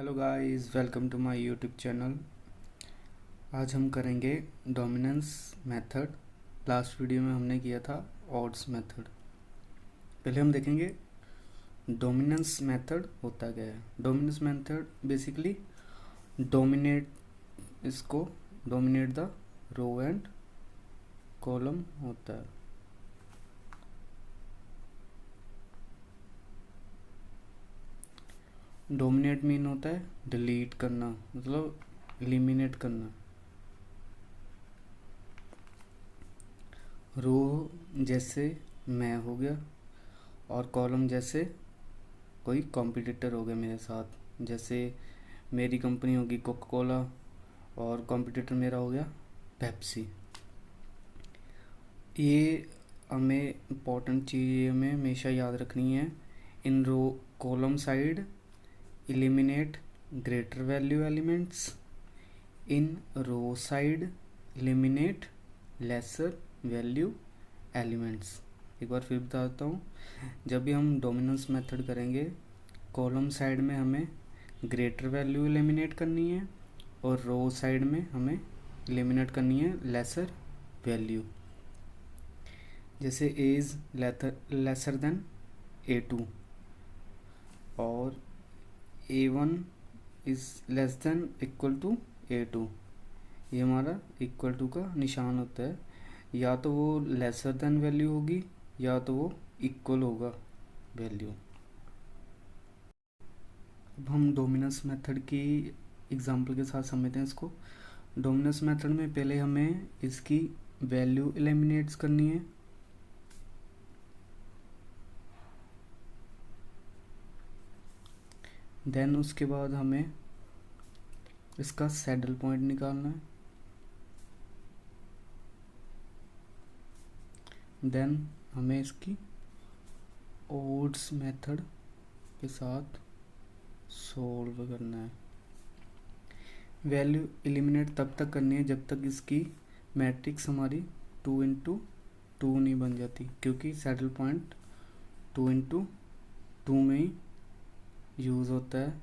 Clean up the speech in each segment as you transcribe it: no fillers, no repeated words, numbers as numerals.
Hello guys, welcome to my YouTube channel. आज हम करेंगे डोमिनेंस मेथड। लास्ट वीडियो में हमने किया था ऑड्स मेथड। पहले हम देखेंगे डोमिनेंस मेथड होता क्या है। Dominance method basically dominate the row and column होता है। डोमिनेट मीन होता है डिलीट करना, मतलब एलिमिनेट करना। रो जैसे मैं हो गया और कॉलम जैसे कोई कॉम्पिटिटर हो गया मेरे साथ। जैसे मेरी कंपनी होगी कोका कोला और कॉम्पिटिटर मेरा हो गया पेप्सी। ये हमें इम्पोर्टेंट चीज़ हमें हमेशा याद रखनी है। इन row column side eliminate greater value elements, in row side eliminate lesser value elements। एक बार फिर बताता हूँ, जब भी हम डोमिनेंस मेथड करेंगे कॉलम साइड में हमें ग्रेटर वैल्यू एलिमिनेट करनी है और रो साइड में हमें एलिमिनेट करनी है लेसर वैल्यू। जैसे a is lesser than a2 और a1 is less than equal to a2। ये हमारा इक्वल टू का निशान होता है। या तो वो लेसर देन वैल्यू होगी या तो वो इक्वल होगा वैल्यू। अब हम डोमिनेंस मेथड की एग्जांपल के साथ समझते हैं इसको। डोमिनेंस मेथड में पहले हमें इसकी वैल्यू एलिमिनेट्स करनी है। देन उसके बाद हमें इसका सैडल पॉइंट निकालना है। देन हमें इसकी ओड्स मेथड के साथ सोल्व करना है। वैल्यू एलिमिनेट तब तक करनी है जब तक इसकी मैट्रिक्स हमारी 2 नहीं बन जाती, क्योंकि सैडल पॉइंट 2 में ही यूज़ होता है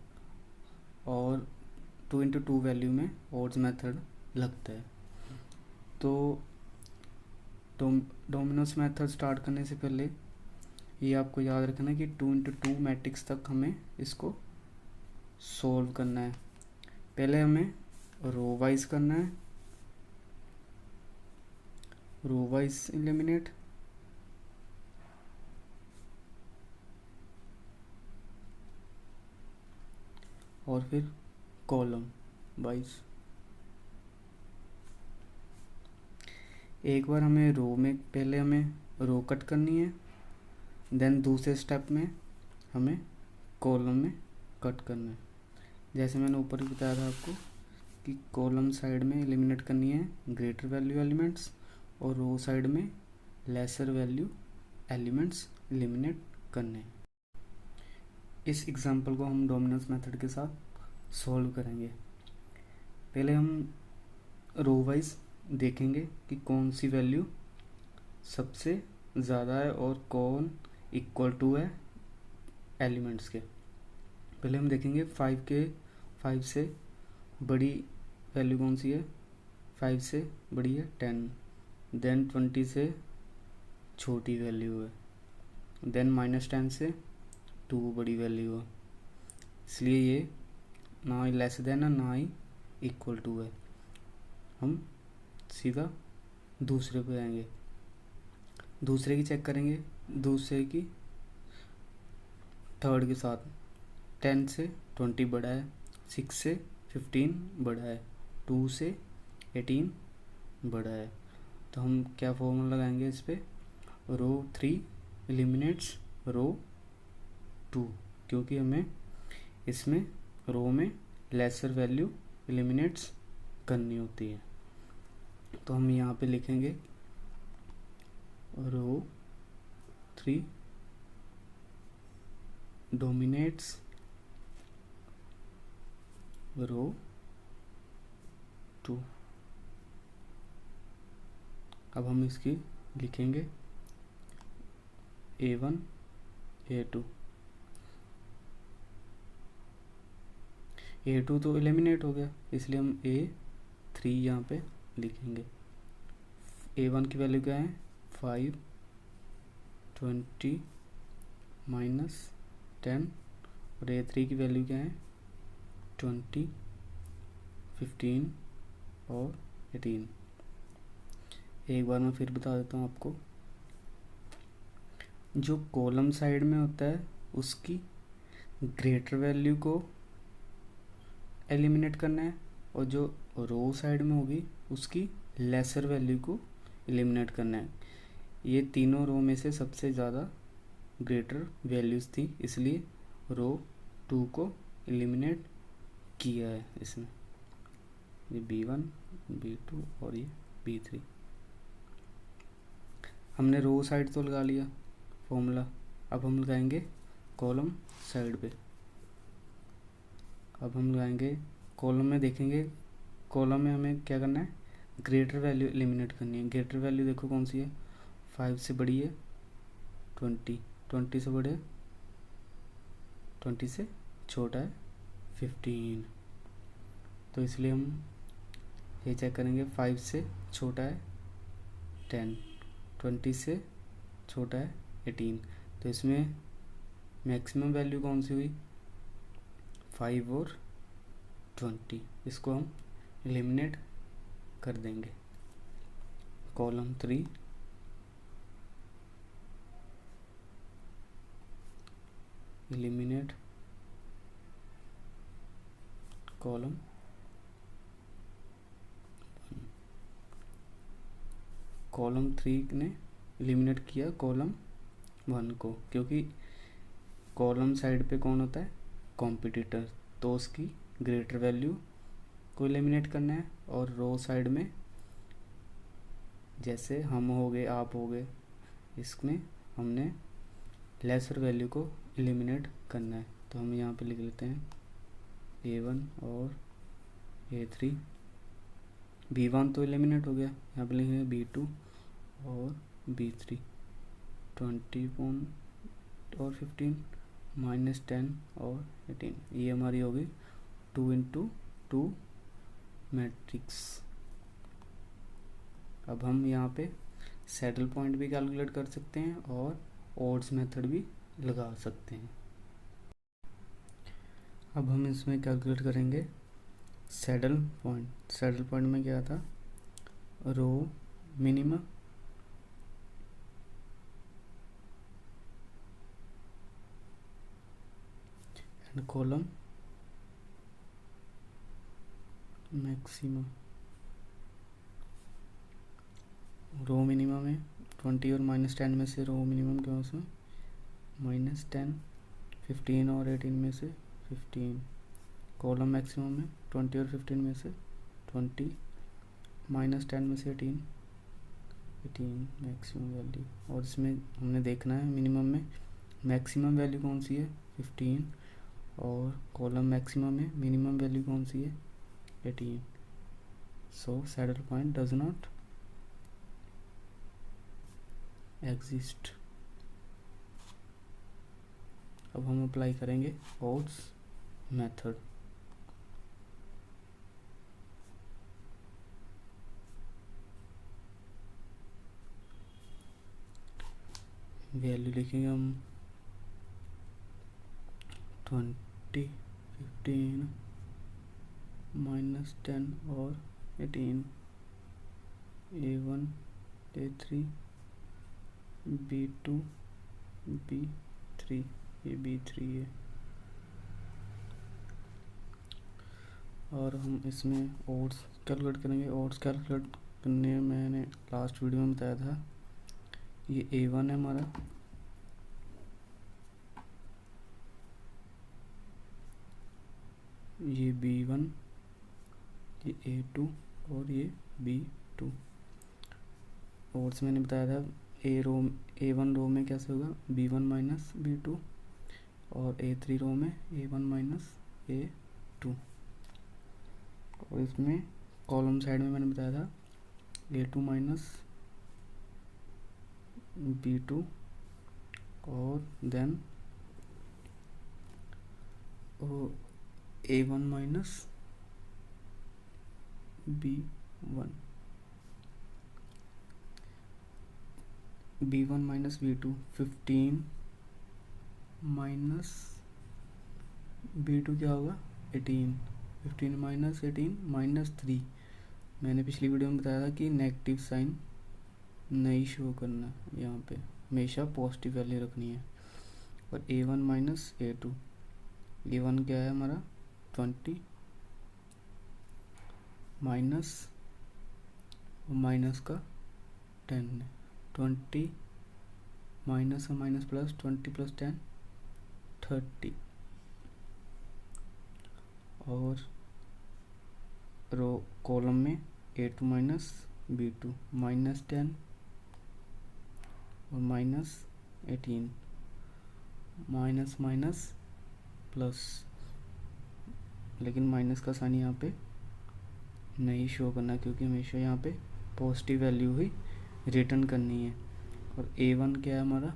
और 2 वैल्यू में ओड्स मेथड लगता है। तो डोमिनेंस मेथड स्टार्ट करने से पहले ये आपको याद रखना है कि 2 मैट्रिक्स तक हमें इसको सोल्व करना है। पहले हमें रो वाइज करना है, रो वाइज एलिमिनेट। और फिर कॉलम वाइज। एक बार हमें रो में पहले हमें रो कट करनी है, देन दूसरे स्टेप में हमें कॉलम में कट करना है। जैसे मैंने ऊपर ही बताया था आपको कि कॉलम साइड में एलिमिनेट करनी है ग्रेटर वैल्यू एलिमेंट्स और रो साइड में लेसर वैल्यू एलिमेंट्स एलिमिनेट करने हैं। इस एग्जांपल को हम डोमिनेंस मेथड के साथ सॉल्व करेंगे। पहले हम रो वाइज देखेंगे कि कौन सी वैल्यू सबसे ज़्यादा है और कौन इक्वल टू है एलिमेंट्स के। पहले हम देखेंगे 5 से बड़ी वैल्यू कौन सी है। 5 से बड़ी है 10, देन 20 से छोटी वैल्यू है, देन -10 से 2 बड़ी वैल्यू है। इसलिए ये ना ही लेस देन है ना ही इक्वल टू है। हम सीधा दूसरे पे आएंगे, दूसरे की चेक करेंगे। दूसरे की थर्ड के साथ 10 से 20 बड़ा है, 6 से 15 बड़ा है, 2 से 18 बड़ा है। तो हम क्या फॉर्मूला लगाएंगे इस पे, रो 3 एलिमिनेट्स रो 2, क्योंकि हमें इसमें रो में लेसर वैल्यू एलिमिनेट्स करनी होती है। तो हम यहाँ पे लिखेंगे रो 3 डोमिनेट्स रो 2। अब हम इसकी लिखेंगे A1 A2। A2 तो एलिमिनेट हो गया, इसलिए हम A3 यहाँ पे लिखेंगे। A1 की वैल्यू क्या है 5, 20 -10, और A3 की वैल्यू क्या है 20, 15 और 18। एक बार मैं फिर बता देता हूँ आपको। जो कॉलम साइड में होता है उसकी ग्रेटर वैल्यू को एलिमिनेट करना है, और जो रो साइड में होगी उसकी लेसर वैल्यू को एलिमिनेट करना है। ये तीनों रो में से सबसे ज़्यादा ग्रेटर वैल्यूज़ थी, इसलिए रो 2 को एलिमिनेट किया है इसमें। ये B1, B2 और ये B3। हमने रो साइड तो लगा लिया फॉर्मूला, अब हम लगाएंगे कॉलम साइड पे। अब हम लगाएंगे कॉलम में, देखेंगे कॉलम में हमें क्या करना है, ग्रेटर वैल्यू एलिमिनेट करनी है। ग्रेटर वैल्यू देखो कौन सी है, 5 से बड़ी है 20, 20 से बड़े 20 से छोटा है 15। तो इसलिए हम ये चेक करेंगे, 5 से छोटा है 10, 20 से छोटा है 18। तो इसमें मैक्सिमम वैल्यू कौन सी हुई 5 और 20, इसको हम एलिमिनेट कर देंगे। Column 3 eliminate column 1। कॉलम 3 ने एलिमिनेट किया कॉलम 1 को, क्योंकि कॉलम साइड पे कौन होता है कॉम्पिटिटर, तो उसकी ग्रेटर वैल्यू को एलिमिनेट करना है। और रो साइड में जैसे हम हो गए, आप हो गए, इसमें हमने लेसर वैल्यू को एलिमिनेट करना है। तो हम यहाँ पे लिख लेते हैं A1 और A3। B1 तो एलिमिनेट हो गया, यहाँ पे लिखेंगे B2 और B3। 20 और 15 -10 और 18, ये हमारी होगी 2 × 2 मैट्रिक्स। अब हम यहाँ पे सैडल पॉइंट भी कैलकुलेट कर सकते हैं और ऑड्स मेथड भी लगा सकते हैं। अब हम इसमें कैलकुलेट करेंगे सैडल पॉइंट। सैडल पॉइंट में क्या था, row minimum and column maximum. Row minimum है 20 और -10 में से रो मिनिमम क्या है -10, 15 और 18 में से 15। कॉलम मैक्सिमम है 20 और 15 में से 20, -10 में से 18 मैक्सिमम वैल्यू। और इसमें हमने देखना है मिनिमम में मैक्सिमम वैल्यू कौन सी है 15, और कॉलम मैक्सिमम में मिनिमम वैल्यू कौन सी है 18। So saddle point does not exist. अब हम अप्लाई करेंगे ऑड्स मेथड। वैल्यू लिखेंगे हम 20, 15, -10 और 18। A1, A3, B2, B3, ये B3 है। और हम इसमें ओड्स कैलकुलेट करेंगे। ओड्स कैलकुलेट करने में मैंने लास्ट वीडियो में बताया था, ये A1 है हमारा, ये B1, ये A2 और ये B2। ओड्स मैंने बताया था A1 रो में कैसे होगा B1 - B2, और A3 रो में A1 - A2। और इसमें कॉलम साइड में मैंने बताया था A2 - B2 और then A1 minus B1, B1 minus B2, 15 minus B2 क्या होगा 18, 15 माइनस 18 माइनस 3। मैंने पिछली वीडियो में बताया था कि नेगेटिव साइन नहीं शो करना, यहाँ पे हमेशा पॉजिटिव वैल्यू रखनी है। और A1 माइनस A2, A1 क्या है हमारा 20 माइनस माइनस का 10 है, 20 माइनस और माइनस प्लस 20 प्लस 10 30। और रो कॉलम में A2 माइनस B2 माइनस 10 और माइनस 18, माइनस माइनस प्लस, लेकिन माइनस का साइन यहाँ पे नहीं शो करना क्योंकि हमेशा यहाँ पे पॉजिटिव वैल्यू ही रिटर्न करनी है। और A1 क्या है हमारा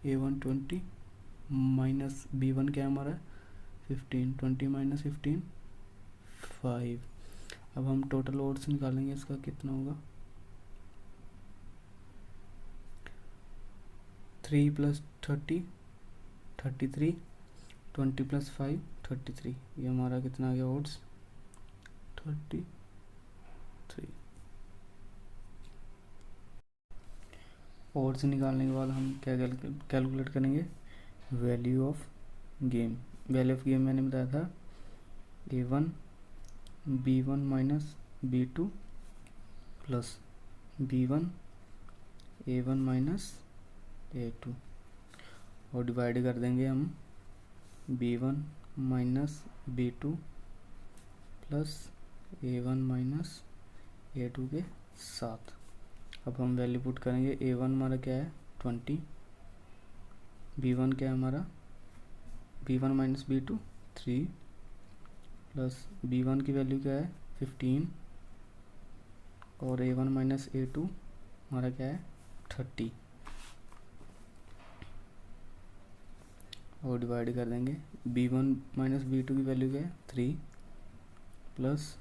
A1 20 माइनस B1 क्या है हमारा 15, 20 माइनस 15 5। अब हम टोटल ओड्स निकालेंगे, इसका कितना होगा 3 प्लस 30 33, 20 प्लस 5 33। ये हमारा कितना आ गया ओड्स 33। ओड्स निकालने के बाद हम क्या कैलकुलेट करेंगे value of game. Value of game मैंने बताया था A1 B1 minus B2 plus B1 A1 minus A2 और डिवाइड कर देंगे हम B1 minus B2 plus A1 minus A2 के साथ। अब हम वैल्यू पुट करेंगे A1 हमारा क्या है 20, B1 क्या है हमारा B1 minus B2 3 plus B1 की वैल्यू क्या है 15 और A1 माइनस A2 हमारा क्या है 30 और डिवाइड कर देंगे B1 माइनस B2 की वैल्यू क्या है 3 प्लस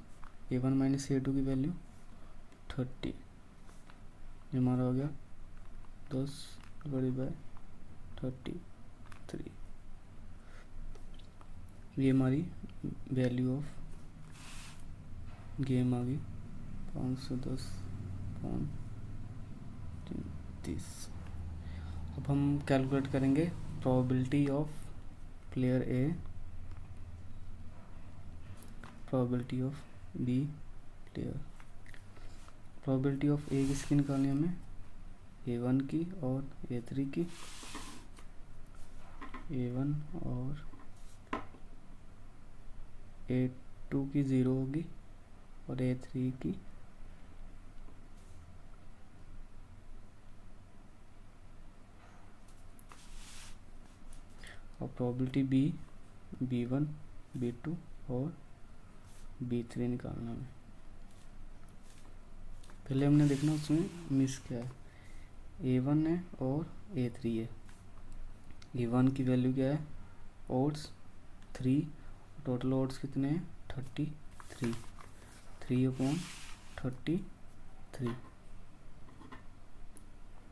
A1 माइनस A2 की वैल्यू 30। ये हमारा हो गया 10 डिवाइडेड बाय 33। ये हमारी वैल्यू ऑफ गेम आ गई 510.30। अब हम कैलकुलेट करेंगे probability of player A, probability of B player. Probability of A किसकी निकालनी है हमें A1 की और A3 की, A1 और A2 की 0 होगी और A3 की और प्रोबेबिलिटी B1 B2 और B3 निकालना है। पहले हमने देखना उसमें मिस क्या है A1 है और A3 है। A1 की वैल्यू क्या है ओड्स 3, टोटल ओड्स कितने हैं 33, 3/33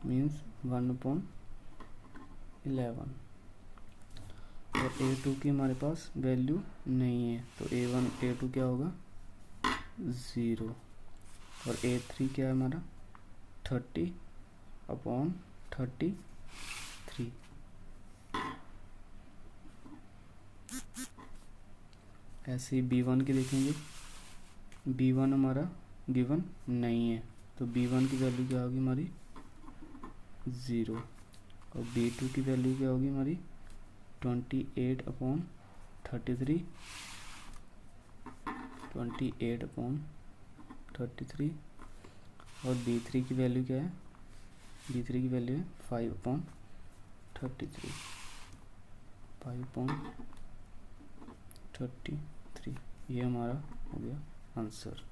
मीन्स 1/11। और A2 की हमारे पास वैल्यू नहीं है तो A1 A2 क्या होगा 0 और A3 क्या है हमारा 30/33। ऐसे ही B1 की देखेंगे, B1 हमारा गिवन नहीं है तो B1 की वैल्यू क्या होगी हमारी 0 और B2 की वैल्यू क्या होगी हमारी 28/33 और B3 की वैल्यू क्या है B3 की वैल्यू है 5/33। ये हमारा हो गया आंसर।